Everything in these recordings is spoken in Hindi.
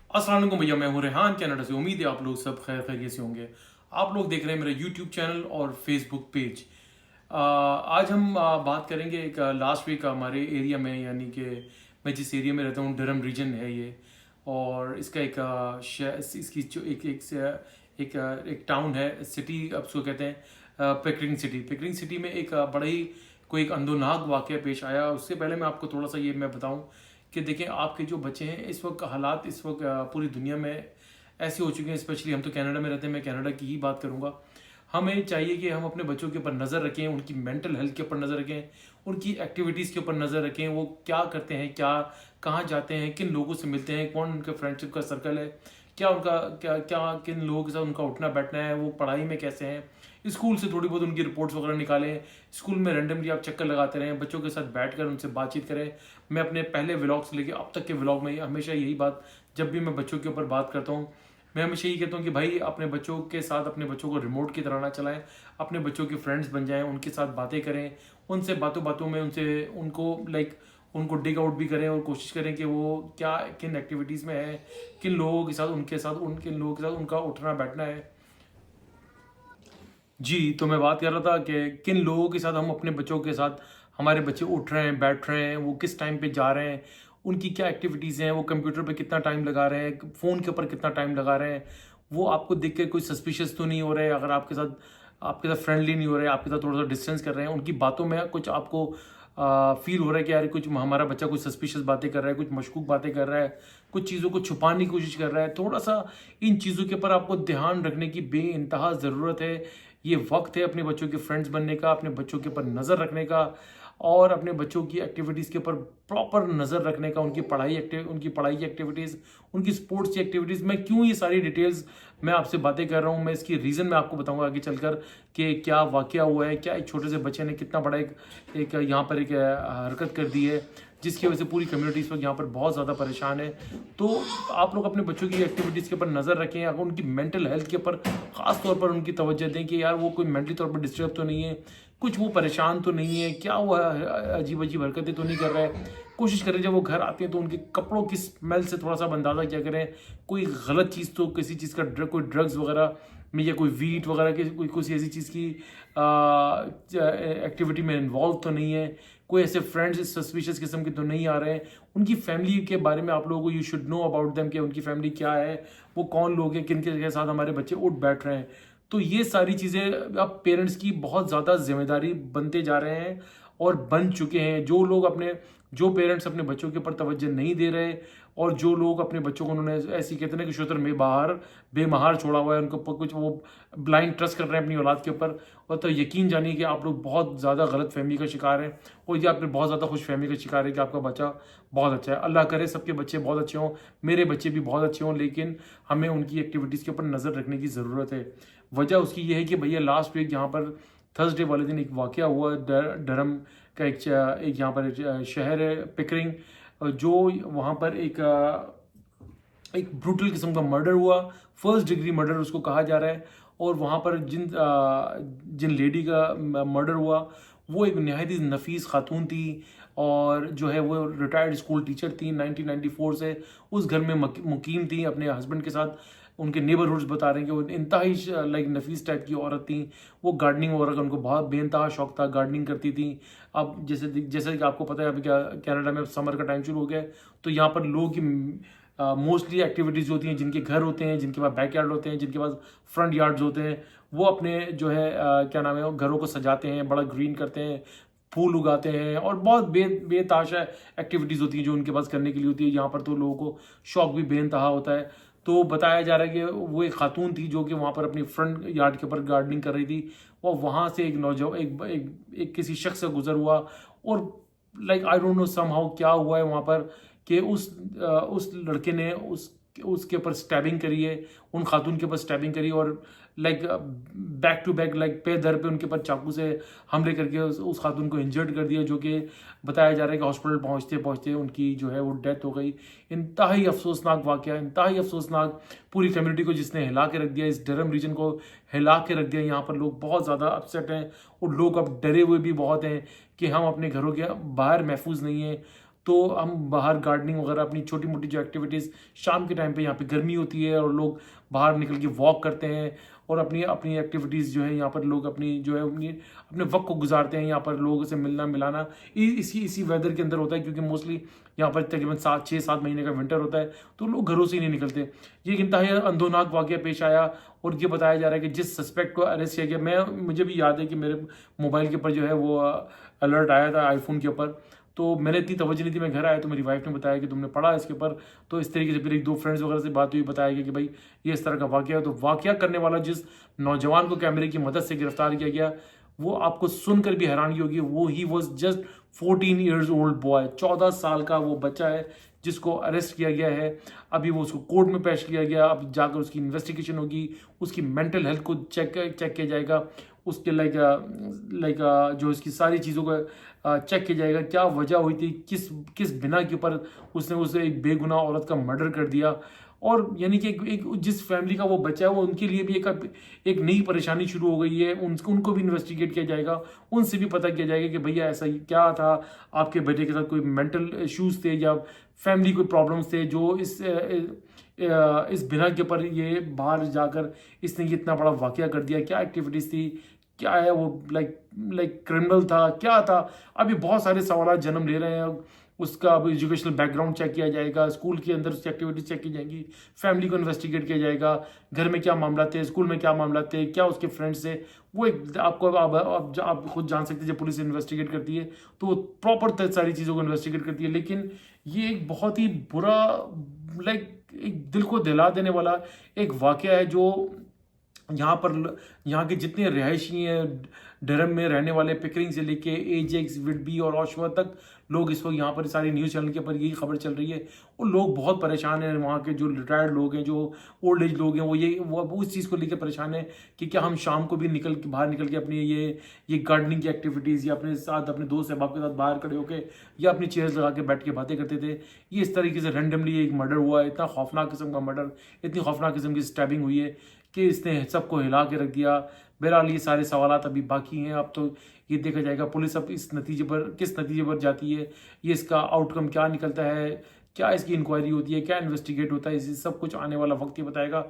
अस्सलाम वालेकुम भैया, मैं हूँ रेहान कनाडा से। उम्मीद है आप लोग सब खैर खैरियत से होंगे। आप लोग देख रहे हैं मेरा यूट्यूब चैनल और फेसबुक पेज। आज हम बात करेंगे एक लास्ट वीक हमारे एरिया में, यानी कि मैं जिस एरिया में रहता हूँ, डरम रीजन है ये। और इसका एक इसकी जो एक टाउन है, सिटी अब उसको कहते हैं पिकरिंग सिटी। पिकरिंग सिटी में एक बड़ा ही कोई एक अंदोनाक वाक़या पेश आया। उससे पहले मैं आपको थोड़ा सा ये मैं बताऊं कि देखें, आपके जो बच्चे हैं इस वक्त हालात इस वक्त पूरी दुनिया में ऐसे हो चुके हैं। स्पेशली हम तो कनाडा में रहते हैं, मैं कनाडा की ही बात करूंगा। हमें चाहिए कि हम अपने बच्चों के ऊपर नज़र रखें, उनकी मेंटल हेल्थ के ऊपर नज़र रखें, उनकी एक्टिविटीज़ के ऊपर नज़र रखें। वो क्या करते हैं, क्या कहाँ जाते हैं, किन लोगों से मिलते हैं, कौन उनका फ्रेंडशिप का सर्कल है, क्या उनका क्या क्या किन लोगों के साथ उनका उठना बैठना है, वो पढ़ाई में कैसे हैं। स्कूल से थोड़ी बहुत उनकी रिपोर्ट्स वगैरह निकालें। स्कूल में रैंडमली आप चक्कर लगाते रहें, बच्चों के साथ बैठकर उनसे बातचीत करें। मैं अपने पहले व्लॉग से लेके अब तक के व्लॉग में हमेशा यही बात, जब भी मैं बच्चों के ऊपर बात करता हूँ, मैं हमेशा यही कहता हूँ कि भाई अपने बच्चों के साथ अपने बच्चों को रिमोट की तरह ना चलाएं। अपने बच्चों के फ्रेंड्स बन जाएं, उनके साथ बातें करें, उनसे बातों बातों में उनसे उनको उनको डिग आउट भी करें और कोशिश करें कि वो क्या किन एक्टिविटीज़ में है, किन लोगों के साथ उनके लोगों के साथ उनका उठना बैठना है। जी, तो मैं बात कर रहा था कि किन लोगों के साथ हम अपने बच्चों के साथ, हमारे बच्चे उठ रहे हैं, बैठ रहे हैं, वो किस टाइम पे जा रहे हैं, उनकी क्या एक्टिविटीज़ हैं, वो कंप्यूटर पे कितना टाइम लगा रहे हैं, फ़ोन के ऊपर कितना टाइम लगा रहे हैं। वो आपको देख के कोई सस्पिशियस तो नहीं हो रहे, अगर आपके साथ फ्रेंडली नहीं हो रहे, आपके साथ थोड़ा-सा डिस्टेंस कर रहे हैं, उनकी बातों में कुछ आपको फ़ील हो रहा है कि यार कुछ हमारा बच्चा कुछ सस्पिशियस बातें कर रहा है, कुछ मशकूक बातें कर रहा है, कुछ चीज़ों को छुपाने की कोशिश कर रहा है। थोड़ा-सा इन चीज़ों के ऊपर आपको ध्यान रखने की बेइंतहा ज़रूरत है। ये वक्त है अपने बच्चों के फ्रेंड्स बनने का, अपने बच्चों के ऊपर नज़र रखने का और अपने बच्चों की एक्टिविटीज़ के ऊपर प्रॉपर नज़र रखने का। उनकी पढ़ाई की एक्टिविटीज़, उनकी स्पोर्ट्स की एक्टिविटीज़। मैं क्यों ये सारी डिटेल्स मैं आपसे बातें कर रहा हूँ, मैं इसकी रीज़न मैं आपको बताऊँगा आगे चलकर कि क्या वाक़या हुआ है, क्या एक छोटे से बच्चे ने कितना बड़ा एक यहाँ पर एक हरकत कर दी है, जिसकी वजह से पूरी कम्युनिटी इस वक्त यहाँ पर बहुत ज़्यादा परेशान है। तो आप लोग अपने बच्चों की एक्टिविटीज़ के ऊपर नज़र रखें, अगर उनकी मेंटल हेल्थ के ऊपर ख़ास तौर पर उनकी तवज्जो दें कि यार वो कोई मेंटली तौर पर डिस्टर्ब तो नहीं है, कुछ वो परेशान तो नहीं है, क्या वो अजीब-अजीब हरकतें तो नहीं कर रहा है। कोशिश करें जब वो घर आते हैं तो उनके कपड़ों की स्मेल से थोड़ा-सा आप अंदाज़ा क्या करें, कोई गलत चीज़ तो किसी चीज़ का कोई ड्रग्स वगैरह में या कोई वीट वगैरह की कोई कुछ ऐसी चीज़ की एक्टिविटी में इन्वॉल्व तो नहीं है, कोई ऐसे फ्रेंड्स सस्पिशियस किस्म के तो नहीं आ रहे हैं। उनकी फैमिली के बारे में आप लोगों को you should know about them कि उनकी फैमिली क्या है, वो कौन लोग हैं, किन के साथ हमारे बच्चे उठ बैठ रहे हैं। तो ये सारी चीज़ें अब पेरेंट्स की बहुत ज़्यादा ज़िम्मेदारी बनते जा रहे हैं और बन चुके हैं। जो पेरेंट्स अपने बच्चों के ऊपर तवज्जो नहीं दे रहे और जो लोग अपने बच्चों को उन्होंने ऐसी कहते हैं ना कि शुतर में बाहर बेमहार छोड़ा हुआ है, उनको कुछ वो ब्लाइंड ट्रस्ट कर रहे हैं अपनी औलाद के ऊपर। और तो यकीन जानिए कि आप लोग बहुत ज़्यादा गलत फहमी का शिकार हैं और ये आपने बहुत ज़्यादा खुश फहमी का शिकार है कि आपका बच्चा बहुत अच्छा है। अल्लाह करे सबके बच्चे बहुत अच्छे हों, मेरे बच्चे भी बहुत अच्छे हों, लेकिन हमें उनकी एक्टिविटीज़ के ऊपर नज़र रखने की ज़रूरत है। वजह उसकी ये है कि भैया लास्ट वीक यहाँ पर थर्सडे वाले दिन एक वाक़या हुआ, डरम का एक यहाँ पर एक शहर है पिकरिंग, जो वहाँ पर एक ब्रूटल किस्म का मर्डर हुआ, फर्स्ट डिग्री मर्डर उसको कहा जा रहा है। और वहाँ पर जिन लेडी का मर्डर हुआ वो एक नहायत ही नफीस खातून थी और जो है वो रिटायर्ड स्कूल टीचर थी, 1994 से उस घर में मुकीम थी अपने हस्बैंड के साथ। उनके नेबरहुड्स बता रहे हैं कि वो इंतहाई लाइक नफीस टाइप की औरत थी। वो गार्डनिंग वगैरह का उनको बहुत बेनतहा शौक था, गार्डनिंग करती थी। अब जैसे कि आपको पता है अभी क्या कनाडा में समर का टाइम शुरू हो गया है, तो यहाँ पर लोगों की मोस्टली एक्टिविटीज़ होती हैं, जिनके घर होते हैं, जिनके पास बैकयार्ड होते हैं, जिनके पास फ्रंट यार्ड्स होते हैं, वो अपने जो है क्या नाम है घरों को सजाते हैं, बड़ा ग्रीन करते हैं, फूल उगाते हैं और बहुत बेतहाशा एक्टिविटीज़ होती हैं जो उनके पास करने के लिए होती है। यहाँ पर तो लोगों को शौक भी बेनतहा होता है। तो बताया जा रहा है कि वो एक खातून थी जो कि वहाँ पर अपनी फ्रंट यार्ड के ऊपर गार्डनिंग कर रही थी। वो वहाँ से एक नौजवान एक किसी शख्स से गुजर हुआ और like I don't know somehow क्या हुआ है वहाँ पर कि उस लड़के ने उसके ऊपर स्टैबिंग करी है, उन खातून के ऊपर स्टैबिंग करी और like back to back like पे दर पे उनके ऊपर चाकू से हमले करके उस खातून को इंजर्ड कर दिया, जो कि बताया जा रहा है कि हॉस्पिटल पहुंचते पहुंचते उनकी जो है वो डेथ हो गई। इंतहाई अफसोसनाक वाक़या, इंतहाई अफसोसनाक, पूरी कम्युनिटी को जिसने हिला के रख दिया, इस डरम रीजन को हिला के रख दिया। यहाँ पर लोग बहुत ज़्यादा अपसेट हैं और लोग अब डरे हुए भी बहुत हैं कि हम अपने घरों के बाहर महफूज नहीं हैं। तो हम बाहर गार्डनिंग वगैरह अपनी छोटी मोटी जो एक्टिविटीज़ शाम के टाइम पे, यहाँ पे गर्मी होती है और लोग बाहर निकल के वॉक करते हैं और अपनी अपनी एक्टिविटीज़ जो है यहाँ पर लोग अपनी जो है अपनी अपने वक्त को गुजारते हैं। यहाँ पर लोगों से मिलना मिलाना इसी वेदर के अंदर होता है, क्योंकि मोस्टली यहाँ पर तकरीबन 6-7 महीने का विंटर होता है, तो लोग घरों से ही नहीं निकलते। ये एक इंतहाई अंदोनाक वाक़या पेश आया और ये बताया जा रहा है कि जिस सस्पेक्ट को अरेस्ट किया गया, मुझे भी याद है कि मेरे मोबाइल के ऊपर जो है वो अलर्ट आया था आईफोन के ऊपर, तो मैंने इतनी तवज्जो नहीं थी। मैं घर आया तो मेरी वाइफ ने बताया कि तुमने पढ़ा इसके ऊपर, तो इस तरीके से फिर 1-2 फ्रेंड्स वगैरह से बात हुई, बताया गया कि भाई ये इस तरह का वाक़या है। तो वाक़या करने वाला जिस नौजवान को कैमरे की मदद से गिरफ्तार किया गया, वो आपको सुनकर भी हैरानी होगी, वो he was just 14 years old boy, 14 साल का वो बच्चा है जिसको अरेस्ट किया गया है। अभी वो उसको कोर्ट में पेश किया गया, अब जाकर उसकी इन्वेस्टिगेशन होगी, उसकी मेंटल हेल्थ को चेक किया जाएगा, उसके लाइक जो इसकी सारी चीज़ों को चेक किया जाएगा, क्या वजह हुई थी, किस बिना के ऊपर उसने उसे एक बेगुनाह औरत का मर्डर कर दिया। और यानी कि एक जिस फैमिली का वो बच्चा है, वो उनके लिए भी एक नई परेशानी शुरू हो गई है। उनको भी इन्वेस्टिगेट किया जाएगा, उनसे भी पता किया जाएगा कि भैया ऐसा ही क्या था, आपके बेटे के साथ कोई मेंटल इश्यूज थे या फैमिली कोई प्रॉब्लम्स थे जो इस बिना के ऊपर ये बाहर जाकर इसने ये इतना बड़ा वाकया कर दिया। क्या एक्टिविटीज़ थी, क्या है वो, लाइक क्रिमिनल था, क्या था। अभी बहुत सारे सवाल जन्म ले रहे हैं। उसका अब एजुकेशनल बैकग्राउंड चेक किया जाएगा, स्कूल के अंदर उसकी एक्टिविटीज चेक की जाएंगी, फैमिली को इन्वेस्टिगेट किया जाएगा, घर में क्या मामला थे, स्कूल में क्या मामला थे, क्या उसके फ्रेंड्स थे। वो एक आपको आप खुद जान सकते हैं, जब पुलिस इन्वेस्टिगेट करती है तो वो प्रॉपर सारी चीज़ों को इन्वेस्टिगेट करती है। लेकिन ये एक बहुत ही बुरा, लाइक एक दिल को दिला देने वाला एक वाकया है, जो यहाँ के जितने रिहायशी हैं, डरम में रहने वाले, पिकरिंग से लेके एजेक्स, विडबी और ओशवा तक लोग इस वक्त यहाँ पर सारी न्यूज़ चैनल के ऊपर यही खबर चल रही है और लोग बहुत परेशान हैं। वहाँ के जो रिटायर्ड लोग हैं, जो ओल्ड एज लोग हैं, वो उस चीज़ को लेकर परेशान है कि क्या हम शाम को भी बाहर निकल के अपनी ये गार्डनिंग की एक्टिविटीज़ या अपने साथ अपने दोस्त अहबाब के साथ बाहर खड़े होकर या अपनी चेयर्स लगा के बैठ के बातें करते थे। ये इस तरीके से रैंडमली एक मर्डर हुआ है, इतना खौफनाक किस्म का मर्डर, इतनी खौफनाक किस्म की स्टैबिंग हुई है कि इसने सबको हिला के रख दिया। बहरहाल ये सारे सवालात अभी बाकी हैं। अब तो ये देखा जाएगा पुलिस अब किस नतीजे पर जाती है, ये इसका आउटकम क्या निकलता है, क्या इसकी इंक्वायरी होती है, क्या इन्वेस्टिगेट होता है, इसी सब कुछ आने वाला वक्त ही बताएगा।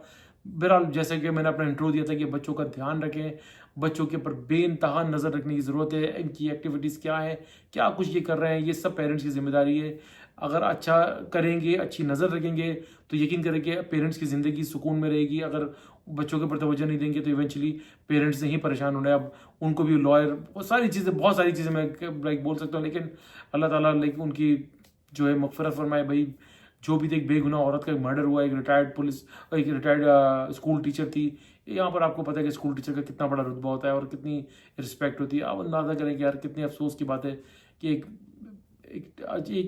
बहरहाल जैसे कि मैंने अपना इंट्रो दिया था कि बच्चों का ध्यान रखें, बच्चों के ऊपर बेइंतहा नज़र रखने की ज़रूरत है। इनकी एक्टिविटीज़ क्या है, क्या कुछ ये कर रहे हैं, ये सब पेरेंट्स की जिम्मेदारी है। अगर अच्छा करेंगे, अच्छी नज़र रखेंगे, तो यकीन करें कि पेरेंट्स की ज़िंदगी सुकून में रहेगी। अगर बच्चों के ऊपर तवज्जो नहीं देंगे तो इवेंचुअली पेरेंट्स ने ही परेशान होना है। अब उनको भी लॉयर, बहुत सारी चीज़ें मैं लाइक बोल सकता हूँ, लेकिन अल्लाह ताला लाइक उनकी जो है मग़फ़िरत फरमाए। भाई जो भी एक बेगुनाह औरत का मर्डर हुआ, एक रिटायर्ड स्कूल टीचर थी। यहाँ पर आपको पता है कि स्कूल टीचर का कितना बड़ा रुतबा होता है और कितनी रिस्पेक्ट होती है। आप अंदाज़ा करें कि यार कितने अफसोस की बात है कि एक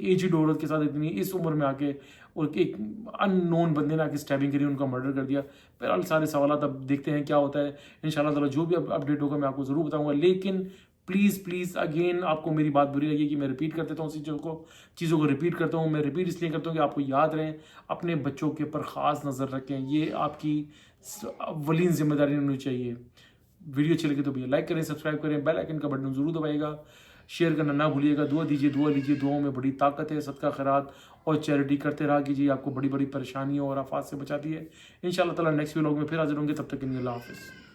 एजड औरत के साथ इतनी इस उम्र में आके और एक अननोन बंदे ने आके स्टैबिंग करी, उनका मर्डर कर दिया। फिलहाल सारे सवाल अब देखते हैं क्या होता है। इंशाल्लाह ताला जो भी अपडेट होगा मैं आपको ज़रूर बताऊंगा। लेकिन प्लीज़ अगेन आपको मेरी बात बुरी लगी कि मैं रिपीट कर देता हूँ चीज़ों को रिपीट करता हूँ। मैं रिपीट इसलिए करता हूँ कि आपको याद रहें, अपने बच्चों के ऊपर ख़ास नज़र रखें। ये आपकी अव्वलीन जिम्मेदारी होनी चाहिए। वीडियो अच्छी लगे तो भैया लाइक करें, सब्सक्राइब करें, बेल आइकन का बटन ज़रूर दबाइएगा, शेयर करना ना भूलिएगा। दुआ लीजिए, दुआओं में बड़ी ताकत है। सदका खैरात और चैरिटी करते रहा कीजिए, आपको बड़ी बड़ी परेशानियों और आफात से बचाती है। इंशाल्लाह ताला नेक्स्ट व्लॉग में फिर हाजिर होंगे, तब तक के लिए अल्लाह हाफ़िज़।